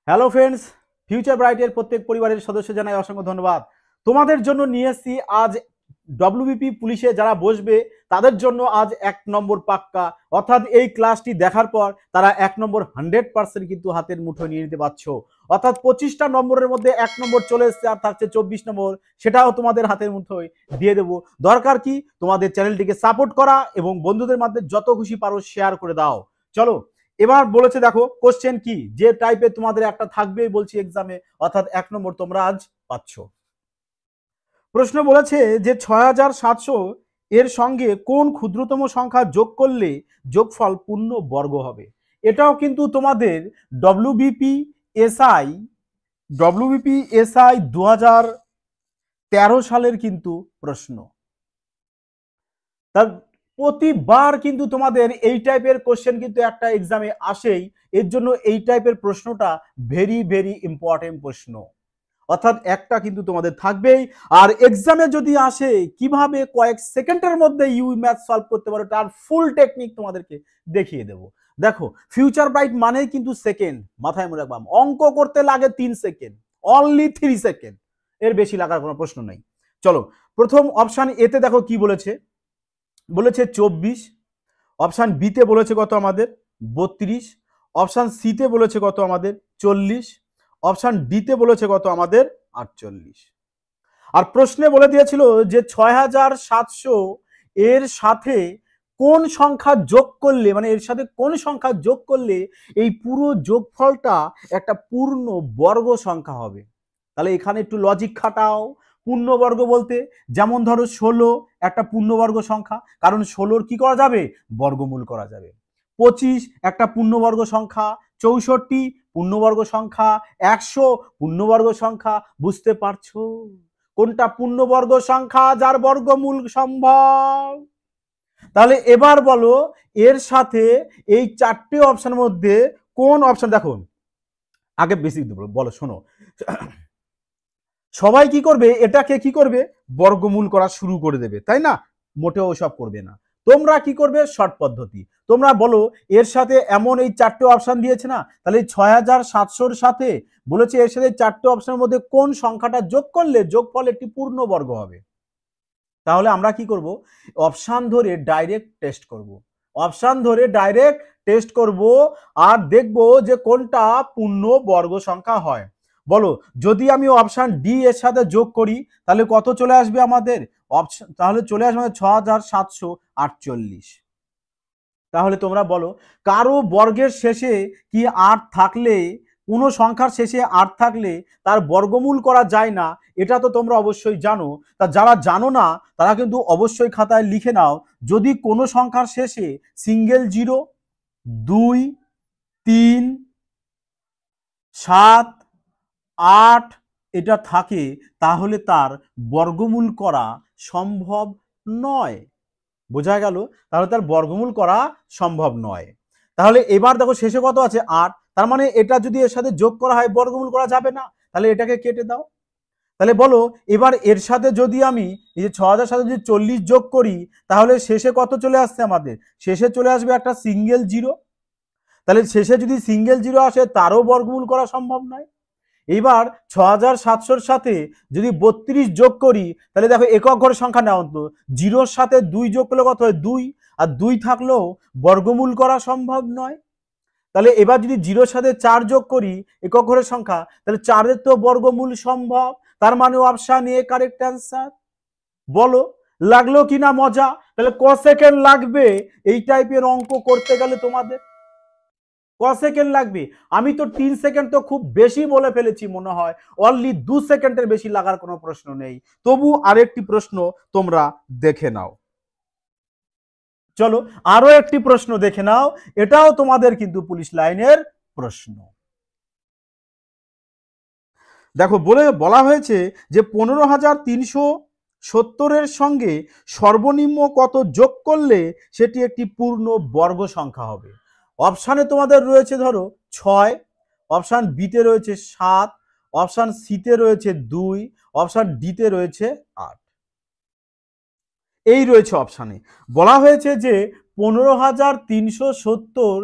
Hello friends, future ব্রাইটের প্রত্যেক পরিবারের সদস্য জানাই অসংখ্য ধন্যবাদ। তোমাদের জন্য নিয়ে এসেছি আজ ডব্লিউবিপি পুলিশে যারা বসবে তাদের জন্য আজ 1 নম্বর পাক্কা, অর্থাৎ এই ক্লাসটি দেখার পর তারা 1 নম্বর 100% কিন্তু হাতের মুঠোয় নিয়ে নিতে পারছো। অর্থাৎ 25টা নম্বরের মধ্যে 1 নম্বর চলে এসছে, আর থাকছে 24 নম্বর, সেটাও তোমাদের হাতের মুঠোয় দিয়ে দেবো। দরকার কি, তোমাদের চ্যানেলটিকে সাপোর্ট করা এবং বন্ধুদের মধ্যে যত খুশি পারো শেয়ার করে দাও। চলো, এবার বলেছে দেখো কোশ্চেন কি, যে টাইপের তোমাদের একটা থাকবেই বলছি এক্সামে, অর্থাৎ 1 নম্বর তোমরা আজ পাচ্ছ। প্রশ্ন বলেছে যে 6700 এর সঙ্গে কোন ক্ষুদ্রতম সংখ্যা যোগ করলে যোগফল পূর্ণ বর্গ হবে। এটাও কিন্তু তোমাদের ডব্লিউবিপি এসআই 2013 সালের কিন্তু প্রশ্ন। তার প্রতিবার কিন্তু তোমাদের এই টাইপের কোশ্চেন কিন্তু একটা এক্সামে আসেই, এর জন্য এই টাইপের প্রশ্নটা ভেরি ভেরি ইম্পর্টেন্ট প্রশ্ন। অর্থাৎ একটা কিন্তু তোমাদের থাকবেই। আর এক্সামে যদি আসে কিভাবে কয়েক সেকেন্ডের মধ্যে ইউ ম্যাথ সলভ করতে পারো তার ফুল টেকনিক তোমাদেরকে দেখিয়ে দেব। দেখো, ফিউচার ব্রাইট মানেই কিন্তু সেকেন্ড, মাথায় মনে রাখবাম। অঙ্ক করতে লাগে 3 সেকেন্ড, অনলি 3 সেকেন্ড, এর বেশি লাগার কোনো প্রশ্ন নেই। চলো, প্রথম অপশন এতে দেখো কি বলেছে, বলেছে 24। অপশন বিতে বলেছে কত আমাদের 32। অপশন সিতে বলেছে কত আমাদের 40। অপশন ডিতে বলেছে কত আমাদের 48। আর প্রশ্নে বলে দিয়েছিল যে 6700 এর সাথে কোন সংখ্যা যোগ করলে, মানে এর সাথে কোন সংখ্যা যোগ করলে এই পুরো যোগফলটা একটা পূর্ণ বর্গ সংখ্যা হবে। তাহলে এখানে একটু লজিক খাটাও। পূর্ণবর্গ বলতে যেমন ধরো 16 একটা পূর্ণবর্গ সংখ্যা, কারণ 16 কি করা যাবে, বর্গমূল করা যাবে। 25 একটা পূর্ণবর্গ সংখ্যা, 64 পূর্ণবর্গ সংখ্যা, 100 পূর্ণবর্গ সংখ্যা। বুঝতে পারছো কোনটা পূর্ণবর্গ সংখ্যা যার বর্গমূল সম্ভব? তাহলে এবার বলো এর সাথে এই 4টে অপশনের মধ্যে কোন অপশন, দেখো আগে বেসিক বলো, শোনো। সবাই কি করবে, এটাকে কি করবে, বর্গমূল করা শুরু করে দেবে, তাই না? মোটেও সব করবে না। তোমরা কি করবে, শর্ট পদ্ধতি। তোমরা বলো এর সাথে এমন এই 4টে অপশন দিয়েছে না, তাহলে 6700 সাথে বলেছে এর সাথে 4টে অপশনের মধ্যে কোন সংখ্যাটা যোগ করলে যোগফল একটি পূর্ণ বর্গ হবে। তাহলে আমরা কি করব, অপশন ধরে ডাইরেক্ট টেস্ট করব। অপশন ধরে ডাইরেক্ট টেস্ট করব আর দেখব যে কোনটা পূর্ণ বর্গ সংখ্যা হয়। বলো, যদি আমি অপশন ডি এর সাথে যোগ করি তাহলে কত চলে আসবে আমাদের, অপশন তাহলে চলে আসবে 6748। তাহলে তোমরা বলো, কারো বর্গের শেষে কি 8 থাকলে, কোনো সংখ্যার শেষে 8 থাকলে তার বর্গমূল করা যায় না, এটা তো তোমরা অবশ্যই জানো। তা যারা জানো না তারা কিন্তু অবশ্যই খাতায় লিখে নাও, যদি কোনো সংখ্যার শেষে সিঙ্গেল 0, 2, 3, 7, 8 এটা থাকে তাহলে তার বর্গমূল করা সম্ভব নয়। বোঝা গেল? তাহলে তার বর্গমূল করা সম্ভব নয়। তাহলে এবার দেখো শেষে কত আছে 8, তার মানে এটা যদি এর সাথে যোগ করা হয় বর্গমূল করা যাবে না, তাহলে এটাকে কেটে দাও। তাহলে বলো এবার এর সাথে যদি আমি এই যে 6000 সাথে যদি 40 যোগ করি তাহলে শেষে কত চলে আসছে আমাদের, শেষে চলে আসবে একটা সিঙ্গেল 0। তাহলে শেষে যদি সিঙ্গেল 0 আসে তারও বর্গমূল করা সম্ভব নয়। এবার 6700 সাথে যদি 32 যোগ করি তাহলে দেখো একক ঘরের সংখ্যা নেওয়া হতো, 0-র সাথে 2 যোগ করলে কত হয় 2, আর 2 থাকলেও বর্গমূল করা সম্ভব নয়। তাহলে এবার যদি 0-র সাথে 4 যোগ করি একক ঘরের সংখ্যা, তাহলে 4-এর তো বর্গমূল সম্ভব। তার মানে অপশন এ কারেক্ট অ্যান্সার। বলো লাগলো কিনা মজা? তাহলে ক সেকেন্ড লাগবে এই টাইপের অঙ্ক করতে গেলে তোমাদের? ক সেকেন্ড লাগবে? আমি তো 3 সেকেন্ড তো খুব বেশি বলে ফেলেছি মনে হয়, অনলি 2 সেকেন্ডের বেশি লাগার কোনো প্রশ্ন নেই। তবু আরেকটি প্রশ্ন তোমরা দেখে নাও। চলো আরো একটি প্রশ্ন দেখে নাও, এটাও তোমাদের কিন্তু পুলিশ লাইনের প্রশ্ন। দেখো বলা হয়েছে যে 15370 সঙ্গে সর্বনিম্ন কত যোগ করলে সেটি একটি পূর্ণ বর্গ সংখ্যা হবে। অপশানে তোমাদের রয়েছে ধরো 6, অপশান বিতে রয়েছে 7, অপশান সিতে রয়েছে 2, অপশান ডিতে রয়েছে 8। এই রয়েছে অপশানে। বলা হয়েছে যে 15370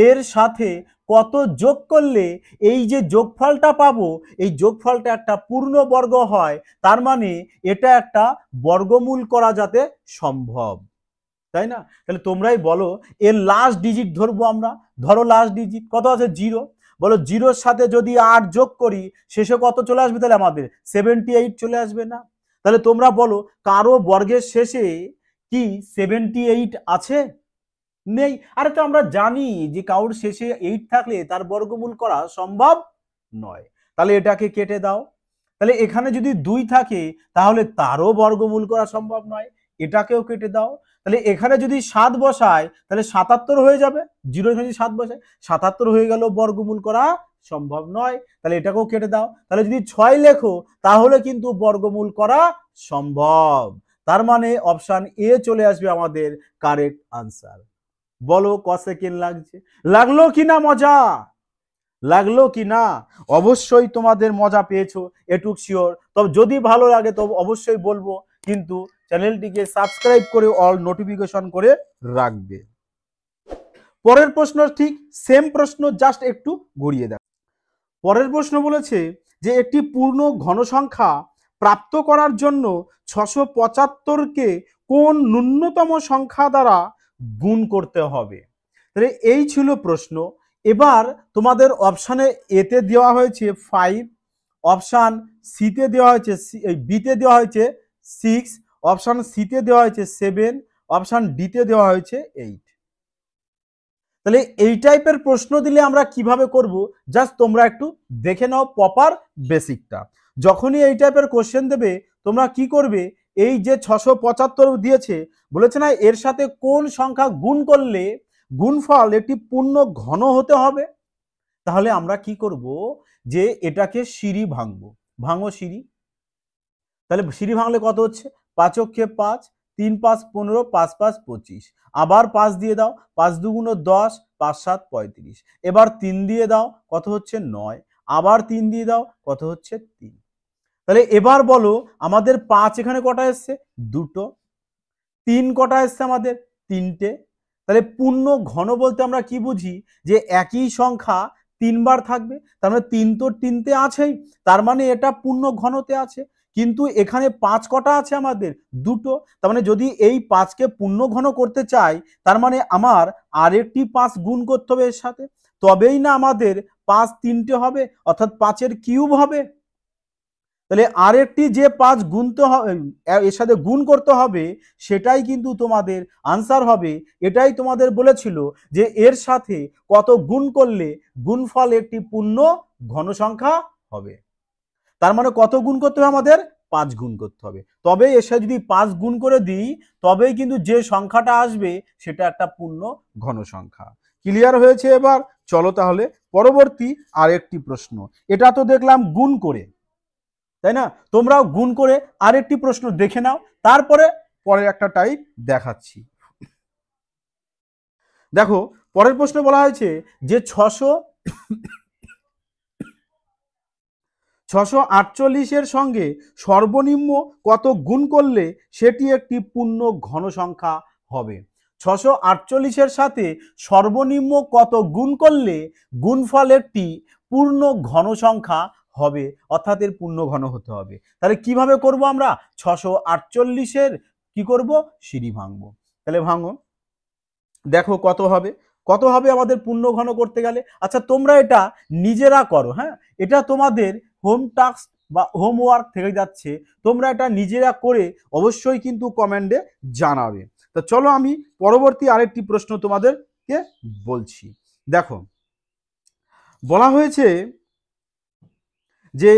এর সাথে কত যোগ করলে এই যে যোগফলটা পাবো, এই যোগফলটা একটা পূর্ণবর্গ হয়, তার মানে এটা একটা বর্গমূল করা যাতে সম্ভব, তাই না? তাহলে তোমরাই বলো, এর লাস্ট ডিজিট ধরবো আমরা, ধরো লাস্ট ডিজিট কত আছে, 0। বলো 0-র সাথে যদি 8 যোগ করি শেষে কত চলে আসবে, তাহলে আমাদের 78 চলে আসবে না? তাহলে তোমরা বলো, কারো বর্গের শেষে কি 78 আছে? নেই। আরে তো আমরা জানি যে কারোর শেষে 8 থাকলে তার বর্গমূল করা সম্ভব নয়। তাহলে এটাকে কেটে দাও। তাহলে এখানে যদি 2 থাকে তাহলে তারও বর্গমূল করা সম্ভব নয়, এটাকেও কেটে দাও। তাহলে এখানে যদি 7 বসায় তাহলে 77 হয়ে যাবে, 0 এখানে যদি 7 বসায় 77 হয়ে গেল, বর্গমূল করা সম্ভব নয়। তাহলে এটাকেও কেটে দাও। তাহলে যদি 6 লেখো তাহলে কিন্তু বর্গমূল করা সম্ভব। তার মানে অপশন এ চলে আসবে আমাদের কারেক্ট আনসার। বলো ক সেকেন্ড লাগছে, লাগলো কিনা মজা, লাগলো কিনা? অবশ্যই তোমাদের মজা পেয়েছো, এটুক শিওর। তবে যদি ভালো লাগে তবে অবশ্যই বলবো, কিন্তু চ্যানেলটিকে সাবস্ক্রাইব করে অল নোটিফিকেশন করে রাখবে। পরের প্রশ্ন ঠিক সেম প্রশ্ন, জাস্ট একটু ঘুরিয়ে দাও। পরের প্রশ্ন বলেছে যে একটি পূর্ণ ঘনসংখ্যা প্রাপ্ত করার জন্য 675কে কোন ন্যূনতম সংখ্যা দ্বারা গুণ করতে হবে? তাহলে এই ছিল প্রশ্ন। এবার তোমাদের অপশানে এতে দেওয়া হয়েছে 5, অপশান সিতে দেওয়া হয়েছে, বিতে দেওয়া হয়েছে 6, অপশান সিতে দেওয়া হয়েছে 7, অপশান ডিতে দেওয়া হয়েছে 8। তাহলে এই টাইপের প্রশ্ন দিলে আমরা কিভাবে করব, জাস্ট তোমরা একটু দেখে নাও প্রপার বেসিকটা। যখনই এই টাইপের কোশ্চেন দেবে তোমরা কি করবে, এই যে 675 দিয়েছে, বলেছে না এর সাথে কোন সংখ্যা গুণ করলে গুণফল একটি পূর্ণ ঘন হতে হবে, তাহলে আমরা কি করব যে এটাকে সিঁড়ি ভাঙবো। ভাঙো সিঁড়ি। তাহলে সিঁড়ি ভাঙলে কত হচ্ছে, 5 অক্ষে 5, 3 5 15, 5 5 25, আবার 5 দিয়ে দাও, 5 2 10, 5 7 35, এবার 3 দিয়ে দাও, কত হচ্ছে 9, আবার 3 দিয়ে দাও, কত হচ্ছে 3। তাহলে এবার বলো আমাদের 5 এখানে কটা এসছে, দুটো, 3 কটা এসছে আমাদের, তিনটে। তাহলে পূর্ণ ঘন বলতে আমরা কি বুঝি, যে একই সংখ্যা 3 বার থাকবে, তার মানে 3 তো 3তে আছেই, তার মানে এটা পূর্ণ ঘনতে আছে। কিন্তু এখানে 5 কটা আছে আমাদের, দুটো, তার মানে যদি এই 5কে পূর্ণ ঘন করতে চাই তার মানে আমার আরেকটি 5 গুণ করতে হবে এর সাথে, তবেই না আমাদের 5 3টে হবে, অর্থাৎ 5-এর কিউব হবে। তাহলে আরেকটি যে 5 গুণতে হবে, এর সাথে গুণ করতে হবে, সেটাই কিন্তু তোমাদের আনসার হবে। এটাই তোমাদের বলেছিল যে এর সাথে কত গুণ করলে গুণফল একটি পূর্ণ ঘন সংখ্যা হবে। তার মানে কত গুণ করতে হবে আমাদের, 5 গুণ করতে হবে। তবে এর সাথে যদি 5 গুণ করে দিই তবেই কিন্তু যে সংখ্যাটা আসবে সেটা একটা পূর্ণ ঘন সংখ্যা। ক্লিয়ার হয়েছে? এবার চলো তাহলে পরবর্তী আরেকটি প্রশ্ন। এটা তো দেখলাম গুণ করে, তাই না? তোমরাও গুণ করে আরেকটি প্রশ্ন দেখে নাও, তারপরে পরের একটা টাইপ দেখাচ্ছি। দেখো পরের প্রশ্ন বলা হয়েছে যে 648-এর সঙ্গে সর্বনিম্ন কত গুণ করলে সেটি একটি পূর্ণ ঘন সংখ্যা হবে। 648-এর সাথে সর্বনিম্ন কত গুণ করলে গুণফল একটি পূর্ণ ঘন সংখ্যা হবে, অর্থাৎ এর পূর্ণ ঘন হতে হবে। তাহলে কিভাবে করব আমরা, 648-এর কি করব, সিঁড়ি ভাঙবো। তাহলে ভাঙো, দেখো কত হবে, কত হবে আমাদের পূর্ণ ঘন করতে গেলে। আচ্ছা তোমরা এটা নিজেরা করো, হ্যাঁ, এটা তোমাদের হোম টাস্ক বা হোমওয়ার্ক থেকে যাচ্ছে, তোমরা এটা নিজেরা করে অবশ্যই কিন্তু কমেন্টে জানাবে। তো চলো আমি পরবর্তী আরেকটি প্রশ্ন তোমাদেরকে বলছি। দেখো বলা হয়েছে যে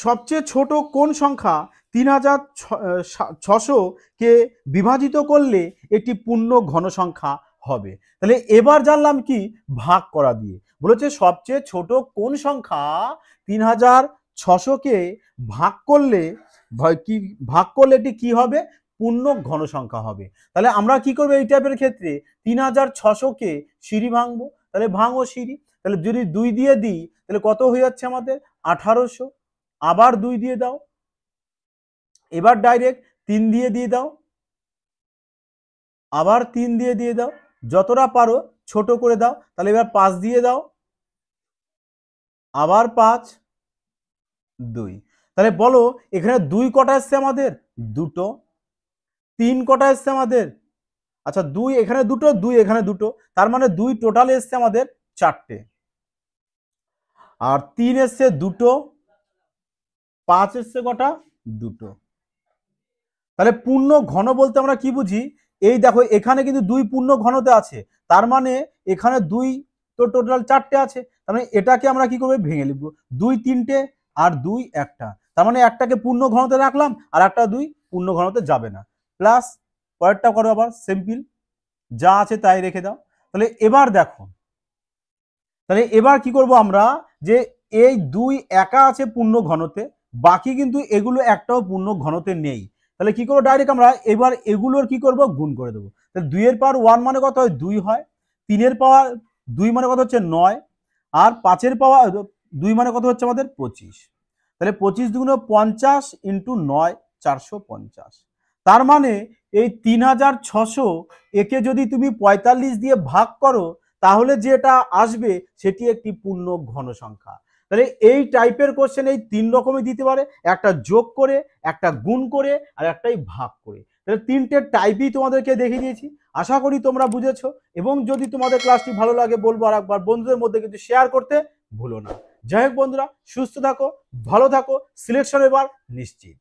সবচেয়ে ছোট কোন সংখ্যা 3600-কে বিভাজিত করলে একটি পূর্ণ ঘন সংখ্যা হবে। তাহলে এবার জানলাম কি, ভাগ করা দিয়ে। বলেছে সবচেয়ে ছোট কোন সংখ্যা 3600-কে ভাগ করলে এটি কি হবে, পূর্ণ ঘন সংখ্যা হবে। তাহলে আমরা কি করবো এই টাইপের ক্ষেত্রে, 3600-কে সিঁড়ি ভাঙবো। তাহলে ভাঙো সিঁড়ি। তাহলে যদি 2 দিয়ে দিই তাহলে কত হয়ে যাচ্ছে আমাদের, 1800, আবার 2 দিয়ে দাও, এবার ডাইরেক্ট 3 দিয়ে দাও, আবার 3 দিয়ে দাও, যতটা পারো ছোট করে দাও। তাহলে এবার 5 দিয়ে দাও, আবার 5 2। তাহলে বলো এখানে 2 কটা এসছে আমাদের? দুটো। 3 কটা এসছে আমাদের? আচ্ছা 2 এখানে দুটো, 2 এখানে দুটো, তার মানে 2 টোটাল এসছে আমাদের 4টে। আর 3 এসছে দুটো, 5 এসছে কটা? দুটো। তাহলে পূর্ণ ঘন বলতে আমরা কি বুঝি? এই দেখো এখানে কিন্তু 2 পূর্ণ ঘনতে আছে, তার মানে এখানে 2 তো টোটাল 4টে আছে, তার মানে এটাকে আমরা কি করব? ভেঙে লিখব। 2 3টে আর 2 একটা, তার মানে একটাকে পূর্ণ ঘনতে রাখলাম আর একটা 2 পূর্ণ ঘনতে যাবে না। প্লাস পরেরটা করো আবার সিম্পল, যা আছে তাই রেখে দাও। তাহলে এবার দেখো, তাহলে এবার কি করব আমরা, যে এই 2 একা আছে পূর্ণ ঘনতে, বাকি কিন্তু এগুলো একটাও পূর্ণ ঘনতে নেই। তাহলে কি করবো? ডাইরেক্ট আমরা এবার এগুলোর কি করব? গুণ করে দেবো। তাহলে 2 এর পাওয়ার 1 মানে কত হয়? 2 হয়। 3 এর পাওয়ার 2 মানে কত হচ্ছে? 9। আর 5 এর পাওয়ার 2 মানে কত হচ্ছে আমাদের? 25। তাহলে 25 দুগুণ 50 ইন্টু 9 450। তার মানে এই 3600 একে যদি তুমি 45 দিয়ে ভাগ করো, তাহলে যেটা আসবে সেটি একটি পূর্ণ ঘন সংখ্যা। তাহলে এই টাইপের কোশ্চেন এই 3 রকমই দিতে পারে, একটা যোগ করে, একটা গুণ করে, আর একটাই ভাগ করে। তাহলে 3টে টাইপই তোমাদেরকে দেখিয়ে দিয়েছি। আশা করি তোমরা বুঝেছো, এবং যদি তোমাদের ক্লাসটি ভালো লাগে বলবো আর একবার, বন্ধুদের মধ্যে কিন্তু শেয়ার করতে ভুলো না। যাই হোক বন্ধুরা, সুস্থ থাকো, ভালো থাকো, সিলেকশন এবার নিশ্চিত।